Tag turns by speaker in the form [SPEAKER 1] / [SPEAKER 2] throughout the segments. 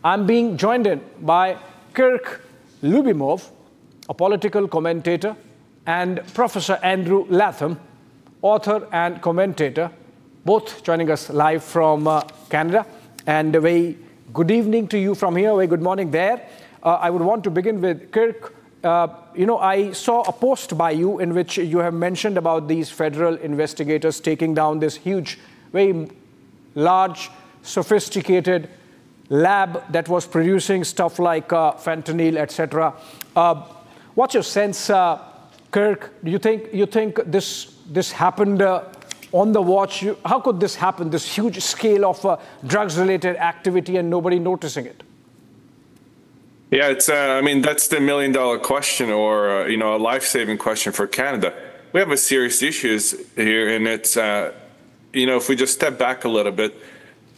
[SPEAKER 1] I'm being joined in by Kirk Lubimov, a political commentator, and Professor Andrew Latham, author and commentator, both joining us live from Canada. And a very good evening to you from here, a very good morning there. I would want to begin with Kirk. I saw a post by you in which you have mentioned about these federal investigators taking down this huge, very large, sophisticated lab that was producing stuff like fentanyl, etc. What's your sense, Kirk? Do you think this happened on the watch? How could this happen? This huge scale of drugs-related activity and nobody noticing it?
[SPEAKER 2] Yeah, it's. I mean, that's the million-dollar question, or a life-saving question for Canada. We have a serious issues here, and it's. If we just step back a little bit,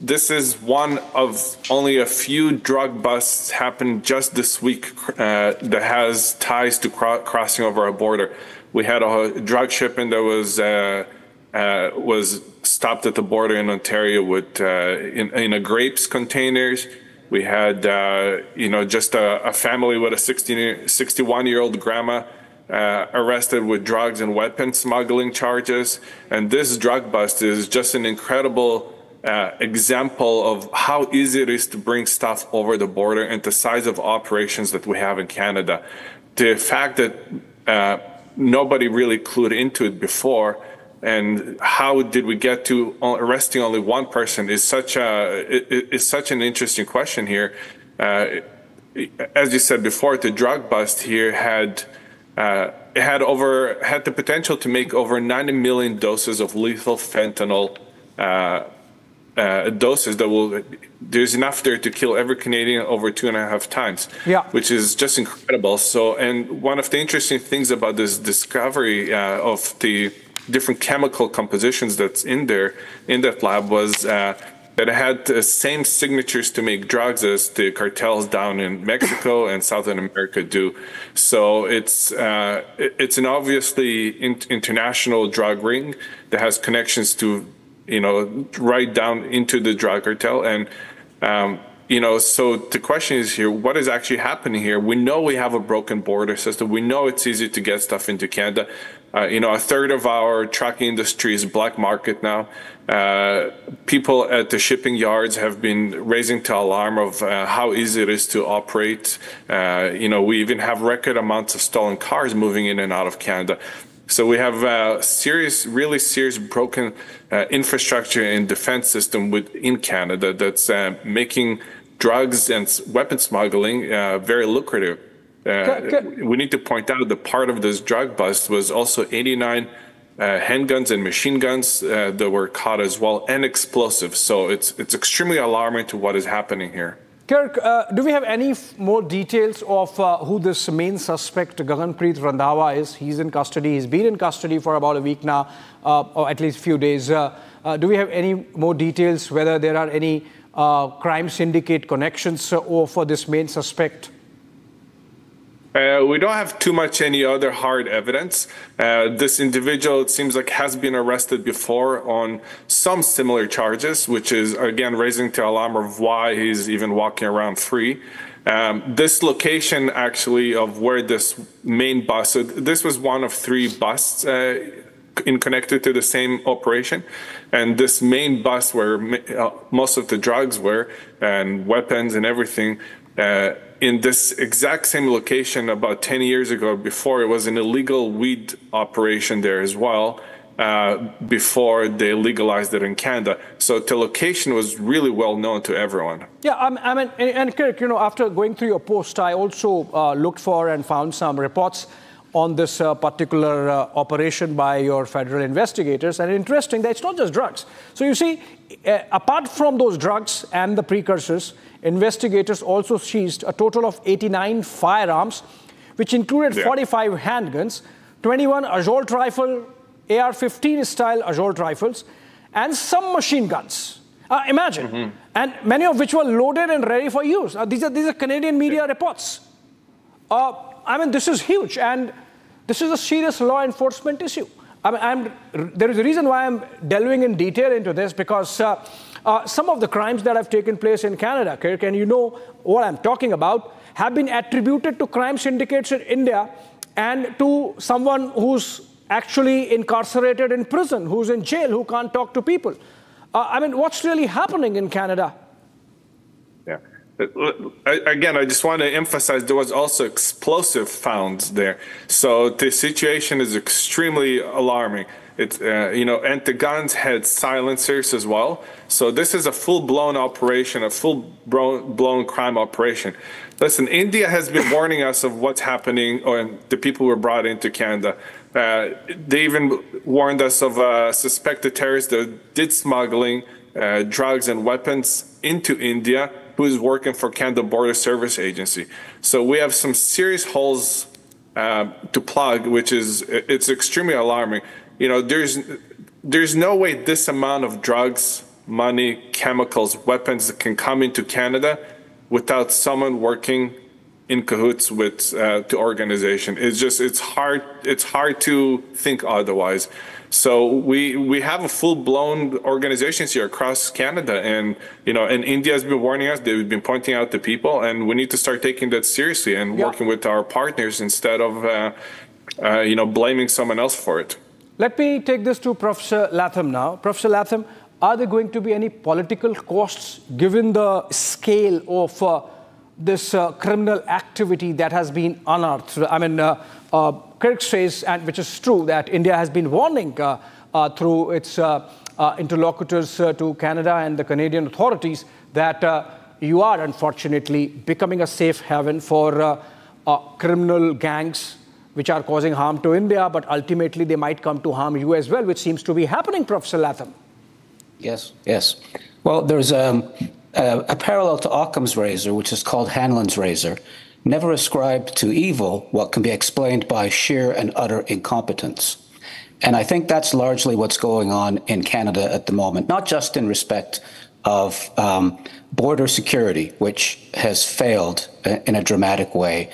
[SPEAKER 2] this is one of only a few drug busts happened just this week that has ties to crossing over our border. We had a drug shipment that was stopped at the border in Ontario with in a grapes containers. We had just a family with a 61-year-old grandma arrested with drugs and weapon smuggling charges. And this drug bust is just an incredible example of how easy it is to bring stuff over the border and the size of operations that we have in Canada. The fact that nobody really clued into it before, and how did we get to arresting only one person is such an interesting question here. As you said before, the drug bust here had the potential to make over 90 million doses of lethal fentanyl doses there's enough there to kill every Canadian over 2.5 times, which is just incredible. So, and one of the interesting things about this discovery of the different chemical compositions that's in that lab was that it had the same signatures to make drugs as the cartels down in Mexico and Southern America do. So it's an obviously international drug ring that has connections to right down into the drug cartel. And, so the question is here, what is actually happening here? We know we have a broken border system. We know it's easy to get stuff into Canada. A third of our trucking industry is black market now. People at the shipping yards have been raising the alarm of how easy it is to operate. We even have record amounts of stolen cars moving in and out of Canada. So we have really serious broken infrastructure and defense system within Canada that's making drugs and weapon smuggling very lucrative. We need to point out that part of this drug bust was also 89 handguns and machine guns that were caught as well, and explosives. So it's extremely alarming to what is happening here.
[SPEAKER 1] Kirk, do we have any more details of who this main suspect, Gaganpreet Randhawa, is? He's in custody. He's been in custody for about a week now, or at least a few days. Do we have any more details whether there are any crime syndicate connections for this main suspect?
[SPEAKER 2] We don't have too much any other hard evidence. This individual, it seems like, has been arrested before on some similar charges, which is, again, raising the alarm of why he's even walking around free. This location, actually, of where this main bust, so this was one of 3 busts connected to the same operation. And this main bust where most of the drugs were, and weapons and everything, in this exact same location about 10 years ago, before, it was an illegal weed operation there as well, before they legalized it in Canada. So the location was really well known to everyone.
[SPEAKER 1] Yeah, I mean, and Kirk, after going through your post, I also looked for and found some reports on this particular operation by your federal investigators. And interesting that it's not just drugs. So you see, apart from those drugs and the precursors, investigators also seized a total of 89 firearms, which included 45 handguns, 21 assault rifle, AR-15 style assault rifles, and some machine guns. Imagine. And many of which were loaded and ready for use. These are Canadian media reports. I mean, this is huge, and this is a serious law enforcement issue. There is a reason why I'm delving in detail into this, because Some of the crimes that have taken place in Canada, Kirk, and you know what I'm talking about, have been attributed to crime syndicates in India and to someone who's actually incarcerated in prison, who's in jail, who can't talk to people. I mean, what's really happening in Canada?
[SPEAKER 2] Yeah. Again, I just want to emphasize there was also explosive found there. So the situation is extremely alarming. It's, and the guns had silencers as well. So this is a full-blown operation, a full-blown crime operation. Listen, India has been warning us of what's happening, or the people who were brought into Canada. They even warned us of suspected terrorists that did smuggling drugs and weapons into India, who is working for Canada Border Service Agency. So we have some serious holes to plug, it's extremely alarming. There's no way this amount of drugs, money, chemicals, weapons can come into Canada without someone working in cahoots with the organization. It's hard to think otherwise. So we have a full-blown organizations here across Canada, and India has been warning us. They've been pointing out the people, and we need to start taking that seriously and working with our partners instead of blaming someone else for it.
[SPEAKER 1] Let me take this to Professor Latham now. Professor Latham, are there going to be any political costs given the scale of this criminal activity that has been unearthed? I mean, Kirk says, and which is true, that India has been warning through its interlocutors to Canada and the Canadian authorities that you are unfortunately becoming a safe haven for criminal gangs which are causing harm to India, but ultimately they might come to harm you as well, which seems to be happening, Professor Latham.
[SPEAKER 3] Yes, yes. Well, there's a parallel to Occam's razor, which is called Hanlon's razor. Never ascribe to evil what can be explained by sheer and utter incompetence. And I think that's largely what's going on in Canada at the moment, not just in respect of border security, which has failed in a dramatic way.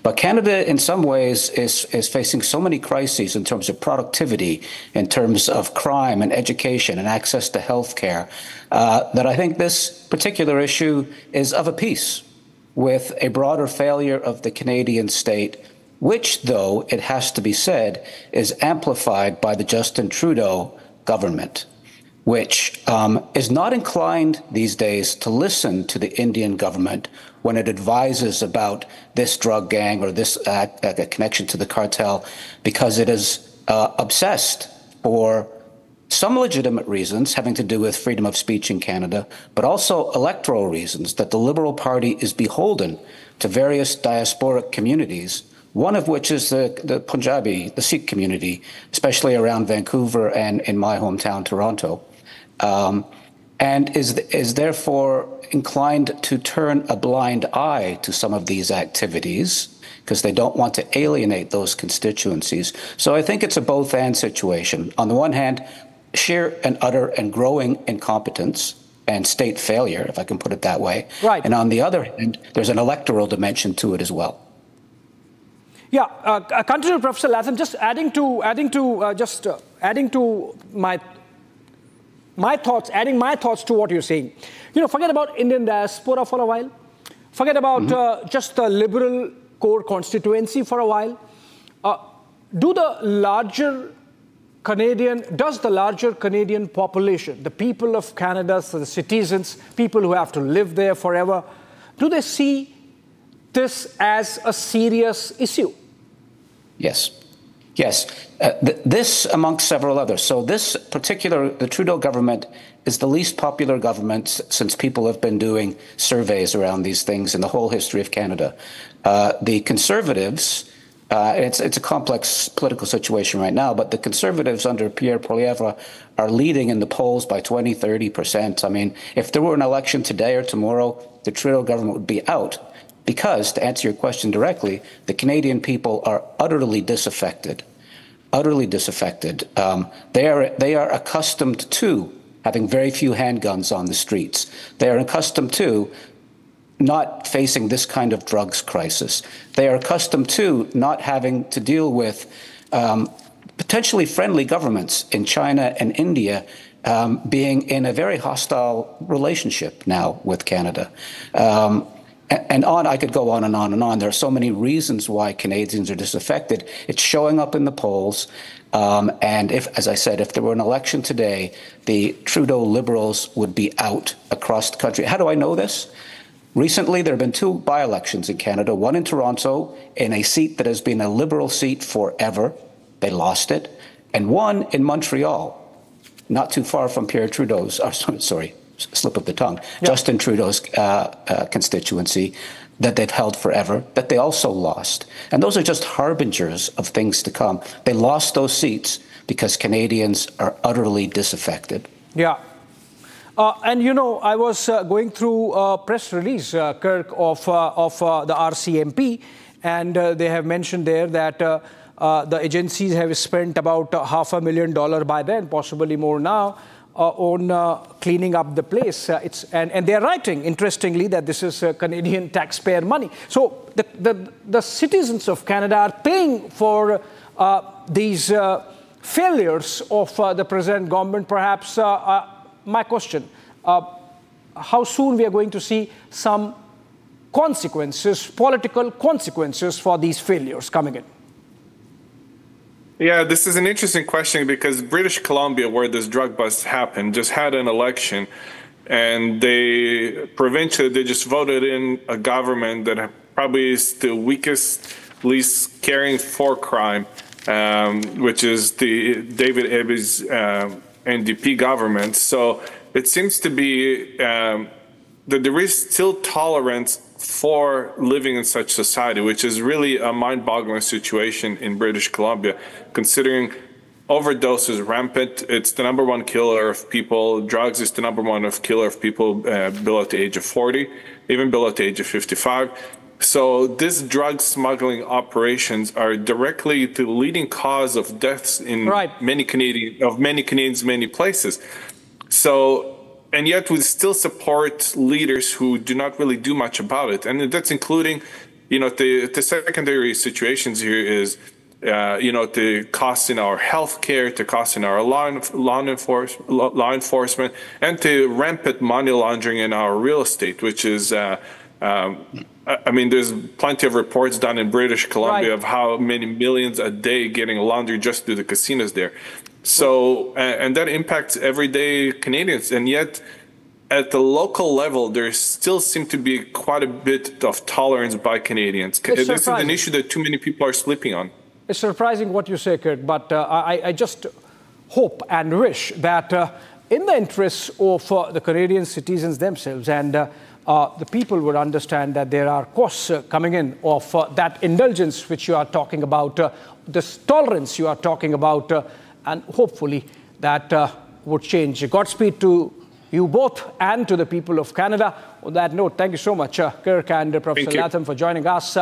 [SPEAKER 3] But Canada, in some ways, is facing so many crises in terms of productivity, in terms of crime and education and access to health care, that I think this particular issue is of a piece with a broader failure of the Canadian state, which, though, it has to be said, is amplified by the Justin Trudeau government, which is not inclined these days to listen to the Indian government when it advises about this drug gang or this connection to the cartel, because it is obsessed for some legitimate reasons having to do with freedom of speech in Canada, but also electoral reasons that the Liberal Party is beholden to various diasporic communities, one of which is the Punjabi, the Sikh community, especially around Vancouver and in my hometown, Toronto, and is therefore inclined to turn a blind eye to some of these activities because they don't want to alienate those constituencies. So I think it's a both-and situation. On the one hand, sheer and utter and growing incompetence and state failure, if I can put it that way.
[SPEAKER 1] Right.
[SPEAKER 3] And on the other hand, there's an electoral dimension to it as well.
[SPEAKER 1] Yeah, continue, Professor Latham. Just adding to my thoughts to what you're saying. Forget about Indian diaspora for a while. Forget about just the liberal core constituency for a while. Does the larger Canadian population, the people of Canada, so the citizens, people who have to live there forever, do they see this as a serious issue?
[SPEAKER 3] Yes. Yes. This amongst several others. So the Trudeau government is the least popular government since people have been doing surveys around these things in the whole history of Canada. The Conservatives, it's a complex political situation right now, but the Conservatives under Pierre Poilievre are leading in the polls by 20, 30%. I mean, if there were an election today or tomorrow, the Trudeau government would be out. Because, to answer your question directly, the Canadian people are utterly disaffected. Utterly disaffected. They are accustomed to having very few handguns on the streets. They are accustomed to not facing this kind of drugs crisis. They are accustomed to not having to deal with potentially friendly governments in China and India being in a very hostile relationship now with Canada. And I could go on and on and on. There are so many reasons why Canadians are disaffected. It's showing up in the polls. And as I said, if there were an election today, the Trudeau Liberals would be out across the country. How do I know this? Recently, there have been 2 by-elections in Canada, one in Toronto, in a seat that has been a Liberal seat forever. They lost it. And one in Montreal, not too far from Pierre Trudeau's, sorry, slip of the tongue, Justin Trudeau's constituency that they've held forever, that they also lost. And those are just harbingers of things to come. They lost those seats because Canadians are utterly disaffected.
[SPEAKER 1] Yeah. And, you know, I was going through a press release, Kirk, of the RCMP, and they have mentioned there that the agencies have spent about $500,000 by then, possibly more now, on cleaning up the place. And they're writing, interestingly, that this is Canadian taxpayer money. So the citizens of Canada are paying for these failures of the present government. Perhaps my question, how soon we are going to see some consequences, political consequences for these failures coming in?
[SPEAKER 2] Yeah, this is an interesting question because British Columbia, where this drug bust happened, just had an election, and provincially they just voted in a government that probably is the weakest, least caring for crime, which is the David Eby NDP government. So it seems to be that there is still tolerance for living in such society, which is really a mind-boggling situation in British Columbia, considering overdose is rampant. It's the #1 killer of people. Drugs is the #1 killer of people below the age of 40, even below the age of 55. So these drug smuggling operations are directly the leading cause of deaths in many Canadians, many places. So. And yet we still support leaders who do not really do much about it. And that's including, you know, the secondary situations here is, you know, the costs in our healthcare, the costs in our law enforcement, and the rampant money laundering in our real estate, which is, I mean, there's plenty of reports done in British Columbia of how many millions a day getting laundered just through the casinos there. So, and that impacts everyday Canadians. And yet, at the local level, there still seems to be quite a bit of tolerance by Canadians. This is an issue that too many people are sleeping on.
[SPEAKER 1] It's surprising what you say, Kirk, but I just hope and wish that in the interests of the Canadian citizens themselves and the people would understand that there are costs coming in of that indulgence which you are talking about, this tolerance you are talking about, and hopefully that would change. Godspeed to you both and to the people of Canada. On that note, thank you so much, Kirk and Professor Latham, for joining us.